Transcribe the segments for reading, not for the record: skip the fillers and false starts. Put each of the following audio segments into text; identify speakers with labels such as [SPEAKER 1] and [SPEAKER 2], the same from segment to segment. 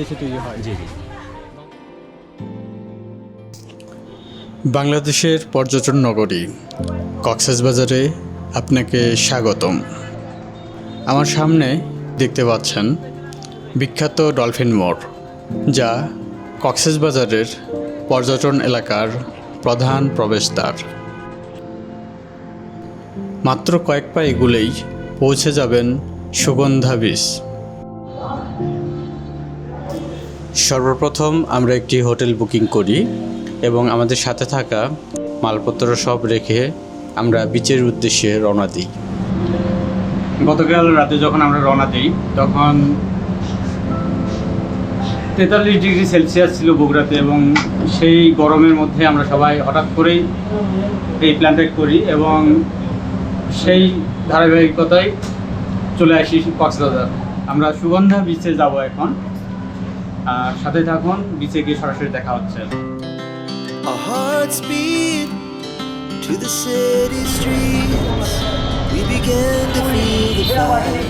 [SPEAKER 1] বাংলাদেশে তৈরি হয়।
[SPEAKER 2] জি জি।
[SPEAKER 3] বাংলাদেশের পর্যটন নগরী কক্সবাজারে আপনাকে স্বাগতম। আমার সামনে দেখতে পাচ্ছেন বিখ্যাত ডলফিন মোড়, যা কক্সবাজারের পর্যটন এলাকার প্রধান প্রবেশদ্বার। মাত্র কয়েক পা এগুলেই পৌঁছে যাবেন সুগন্ধা বিচ। সর্বপ্রথম আমরা একটি হোটেল বুকিং করি এবং আমাদের সাথে থাকা মালপত্র সব রেখে আমরা বিচের উদ্দেশ্যে রওনা দিই।
[SPEAKER 1] গতকাল রাতে যখন আমরা রওনা দিই তখন 43 ডিগ্রি সেলসিয়াস ছিল বগুড়াতে, এবং সেই গরমের মধ্যে আমরা সবাই হঠাৎ করেই এই প্ল্যানটা করি এবং সেই ধারাবাহিকতায় চলে আসি কক্সবাজার। আমরা সুগন্ধা বিচে যাব এখন, আর সাথে থাকুন, বিচে গিয়ে সরাসরি দেখা হচ্ছে।
[SPEAKER 4] Our hearts beat to the city streets. We began to feel the fire.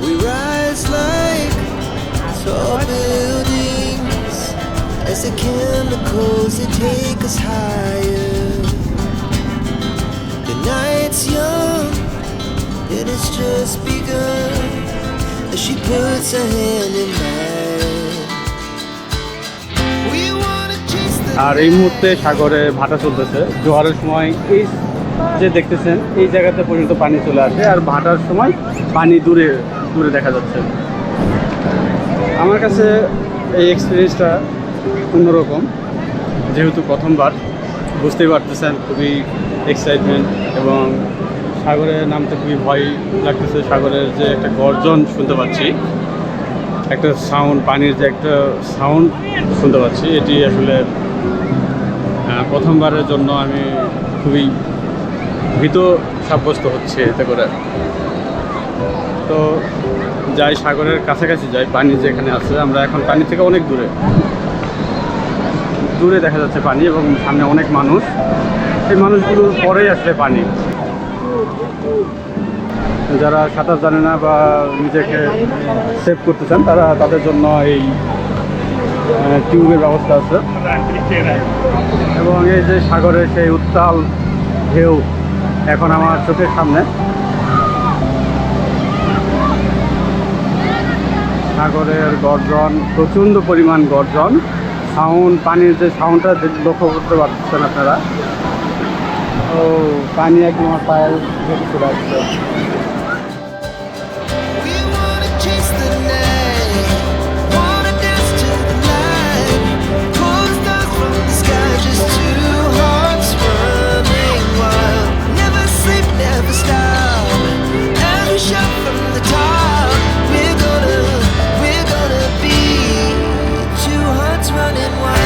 [SPEAKER 4] We rise like tall buildings as the chemicals they take us higher. The night's young and it's just begun as she puts her hand in mine. We wanna chase the
[SPEAKER 1] আর এই মুহূর্তে সাগরে ভাটা চলতেছে। জোয়ারের সময় এই যে দেখতেছেন এই জায়গাতে পর্যন্ত পানি চলে আসে, আর ভাটার সময় পানি দূরে দূরে দেখা যাচ্ছে। আমার কাছে এই এক্সপিরিয়েন্সটা অন্যরকম, যেহেতু প্রথমবার, বুঝতেই পারতেছেন, খুবই এক্সাইটমেন্ট এবং সাগরে নামতে খুবই ভয় লাগতেছে। সাগরের যে একটা গর্জন শুনতে পাচ্ছি, একটা সাউন্ড, পানির যে একটা সাউন্ড শুনতে পাচ্ছি, এটি আসলে প্রথমবারের জন্য আমি খুবই ভীত সাব্যস্ত হচ্ছে এতে করে। তো যাই, সাগরের কাছাকাছি যাই, পানি যেখানে আছে। আমরা এখন পানি থেকে অনেক দূরে দূরে দেখা যাচ্ছে পানি, এবং সামনে অনেক মানুষ। এই মানুষগুলোর পরেই আসলে পানি। যারা সাঁতার জানে না বা নিজেকে সেভ করতে চান, তারা তাদের জন্য এই টিউবের ব্যবস্থা আছে। এবং এই যে সাগরের সেই উত্তাল ঢেউ এখন আমার চোখের সামনে। সাগরের গর্জন, প্রচণ্ড পরিমাণ গর্জন, সাউন্ড, পানির যে সাউন্ডটা লক্ষ্য করতে পারছেন আপনারা। ও পানি একদম আমার পায়ের ভেতরে চলে আসছে।
[SPEAKER 4] We wanna chase the night, wanna dance to the light. Pull stars from the sky, just two hearts running wild. Never sleep, never stop. Every shot from the top. We're gonna be two hearts running wild.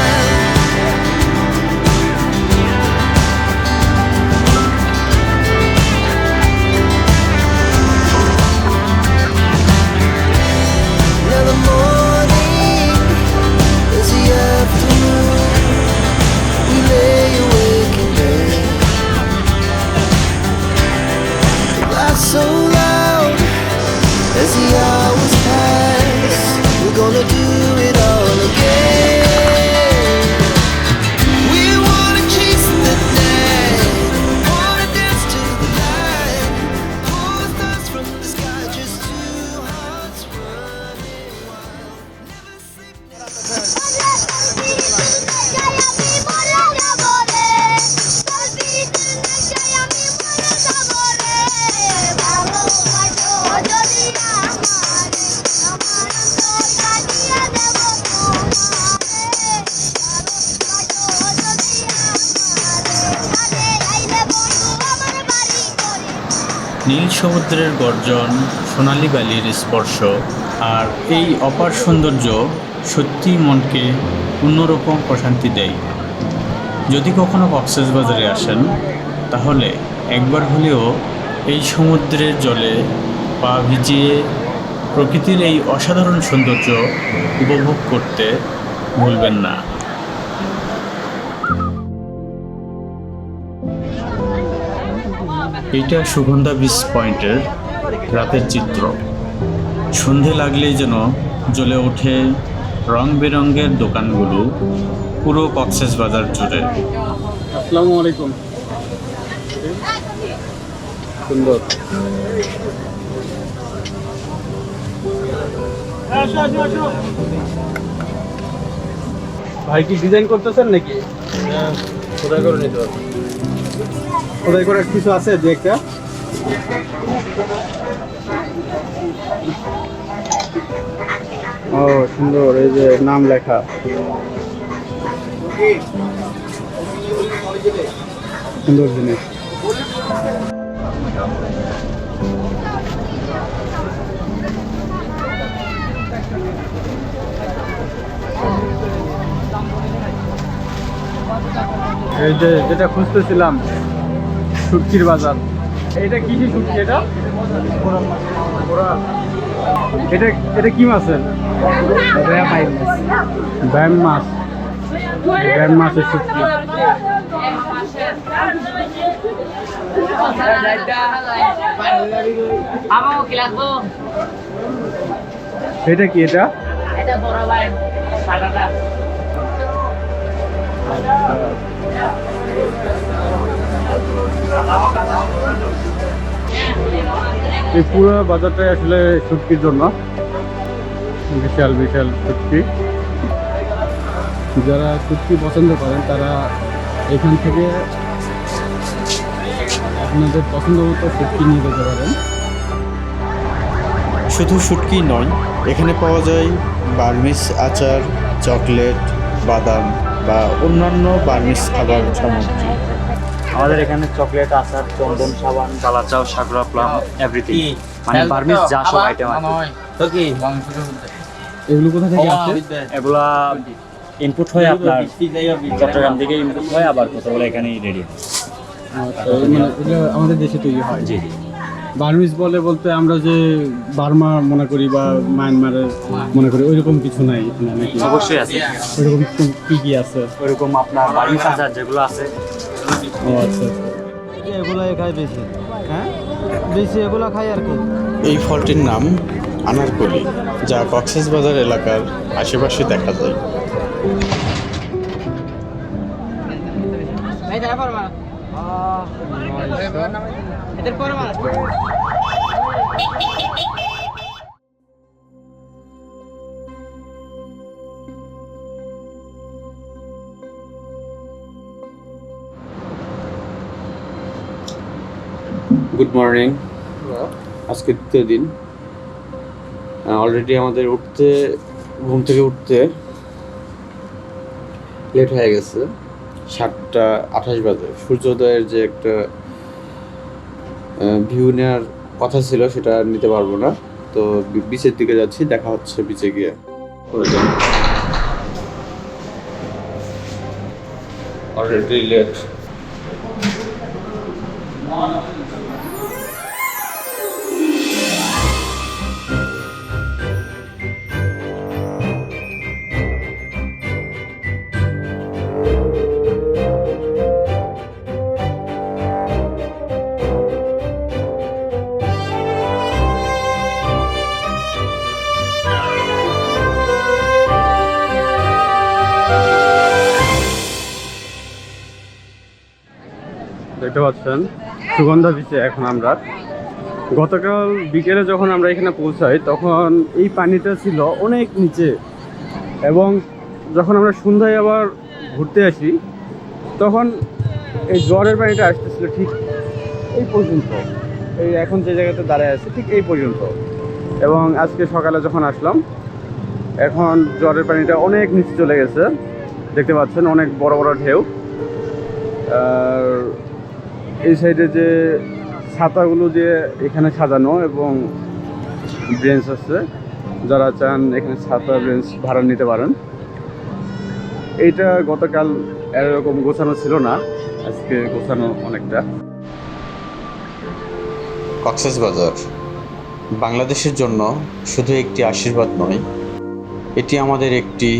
[SPEAKER 4] Now the morning is the afternoon. We lay awake in bed. The laughs so loud as the hours pass. We're gonna do it all again. We wanna chase the night, wanna dance to the light. Pull stars from the sky, just two hearts running wild. Never sleep, never
[SPEAKER 3] নীল সমুদ্রের গর্জন, সোনালি বালির স্পর্শ আর এই অপার সৌন্দর্য সত্যিই মনকে অন্যরকম প্রশান্তি দেয়। যদি কখনো কক্সবাজারে আসেন, তাহলে একবার হলেও এই সমুদ্রের জলে পা ভিজিয়ে প্রকৃতির এই অসাধারণ সৌন্দর্য উপভোগ করতে ভুলবেন না। এটা সুগন্ধা বিচ পয়েন্টের রাতের চিত্র। সন্ধে লাগলেই যেন জ্বলে ওঠে রং বেরঙের দোকানগুলো পুরো কক্সবাজার জুড়ে।
[SPEAKER 1] আসসালামু আলাইকুম। সুন্দর। ভাই কি ডিজাইন করতেছেন নাকি? খোদাই করে নিতে হবে। খোদাই করার কিছু আছে দু একটা? ও সুন্দর, এই যে নাম লেখা। সুন্দর জিনিস। এই যে যেটা খুঁজতেছিলাম, শুটকির বাজার। এটা কি শুটকি? এটা এটা এটা কি মাছের? ব্যাম মাছ। ব্যাম মাছের শুটকি। এটা কি? এটা এই পুরো বাজারটাই আসলে শুটকির জন্য। বিশাল বিশাল শুটকি। যারা শুটকি পছন্দ করেন তারা এখান থেকে আপনাদের পছন্দ মতো শুটকি নিয়ে যেতে পারেন।
[SPEAKER 2] শুধু শুটকি নয়, এখানে পাওয়া যায় বার্মিস আচার, চকলেট, বাদাম বা অন্যান্য বার্মিস খাবার সামগ্রী।
[SPEAKER 5] আমাদের এখানে চকলেট, আচার, চন্দন, সাবান, কালাচাও, সাগরা প্লাম, এভরিথিং, মানে বার্মিস যা সব আইটেম আছে।
[SPEAKER 1] এগুলো কোথা থেকে আসে?
[SPEAKER 5] এগুলা ইনপুট হয় আপনার চট্টগ্রাম থেকে ইনপুট হয়, আবার কতগুলো এখানেই রেডি হয়।
[SPEAKER 1] মানে এগুলো আমাদের দেশে তৈরি হয়।
[SPEAKER 5] জি।
[SPEAKER 1] বার্মিস বলতে আমরা যে বার্মা মনে করি বা মায়ানমারের মনে করি, ওইরকম কিছু নাই এখানে নাকি?
[SPEAKER 5] অবশ্যই আছে।
[SPEAKER 1] ওইরকম কি কি আছে?
[SPEAKER 5] ওইরকম আপনার বার্মিস আচার যেগুলো আছে।
[SPEAKER 1] ও আচ্ছা।
[SPEAKER 6] এগুলো খাই বেশি, হ্যাঁ বেশি এগুলো খাই আর কি।
[SPEAKER 2] এই ফলটির নাম আনারকলি, যা কক্সবাজার এলাকার আশেপাশে দেখা যায়।
[SPEAKER 7] Good morning. আজকে দ্বিতীয় দিন। অলরেডি আমাদের ঘুম থেকে উঠতে লেট হয়ে গেছে। 7:28 বাজে। সূর্যোদয়ের যে একটা ভিউ নেওয়ার কথা ছিল সেটা নিতে পারবো না, তো বিচের দিকে যাচ্ছি। দেখা হচ্ছে বিচে গিয়ে। Already late.
[SPEAKER 1] দেখতে পাচ্ছেন সুগন্ধা বিচে এখন আমরা। গতকাল বিকেলে যখন আমরা এখানে পৌঁছাই তখন এই পানিটা ছিল অনেক নিচে, এবং যখন আমরা সন্ধ্যায় আবার ঘুরতে আসি তখন এই জ্বরের পানিটা আসতেছিল ঠিক এই পর্যন্ত। এই এখন যে জায়গাতে দাঁড়ায় আছে ঠিক এই পর্যন্ত। এবং আজকে সকালে যখন আসলাম এখন জ্বরের পানিটা অনেক নিচে চলে গেছে। দেখতে পাচ্ছেন অনেক বড় বড় ঢেউ। আর এই সাইডে যে ছাতাগুলো দিয়ে এখানে সাজানো এবং বেঞ্চ আছে, যারা চান এখানে ছাতা বেঞ্চ ভাড়া নিতে পারেন। এইটা গতকাল এরকম গোছানো ছিল না, আজকে গোছানো অনেকটা।
[SPEAKER 2] কক্সবাজার বাংলাদেশের জন্য শুধু একটি আশীর্বাদ নয়, এটি আমাদের একটি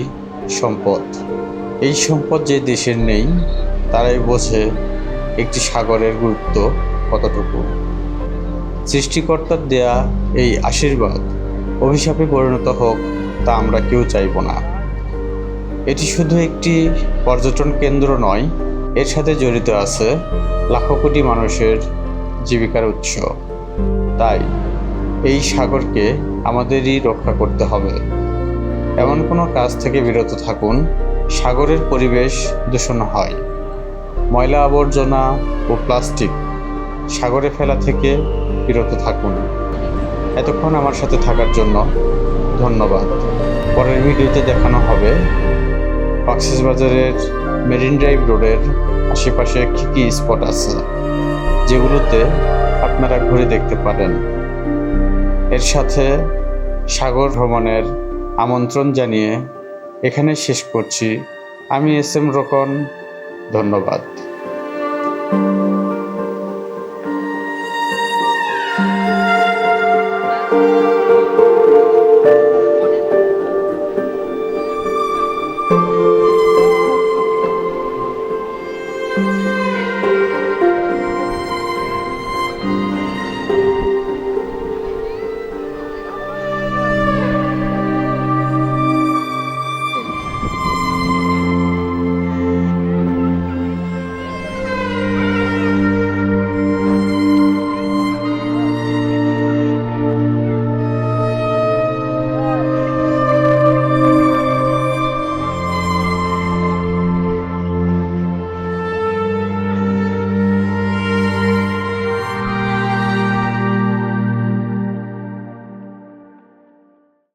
[SPEAKER 2] সম্পদ। এই সম্পদ যে দেশের নেই তারাই বোঝে একটি সাগরের গুরুত্ব কতটুকু। সৃষ্টিকর্তার দেয়া এই আশীর্বাদ অভিশাপে পরিণত হোক তা আমরা কেউ চাইব না। এটি শুধু একটি পর্যটন কেন্দ্র নয়, এর সাথে জড়িত আছে লাখো কোটি মানুষের জীবিকার উৎস। তাই এই সাগরকে আমাদেরই রক্ষা করতে হবে। এমন কোনো কাজ থেকে বিরত থাকুন সাগরের পরিবেশ দূষণ হয়। ময়লা আবর্জনা ও প্লাস্টিক সাগরে ফেলা থেকে বিরত থাকুন। এতক্ষণ আমার সাথে থাকার জন্য ধন্যবাদ। পরের ভিডিওতে দেখানো হবে কক্সবাজারের মেরিন ড্রাইভ রোডের আশেপাশে কী কী স্পট আছে যেগুলোতে আপনারা ঘুরে দেখতে পারেন। এর সাথে সাগর ভ্রমণের আমন্ত্রণ জানিয়ে এখানে শেষ করছি। আমি এস এম রোকন, ধন্যবাদ।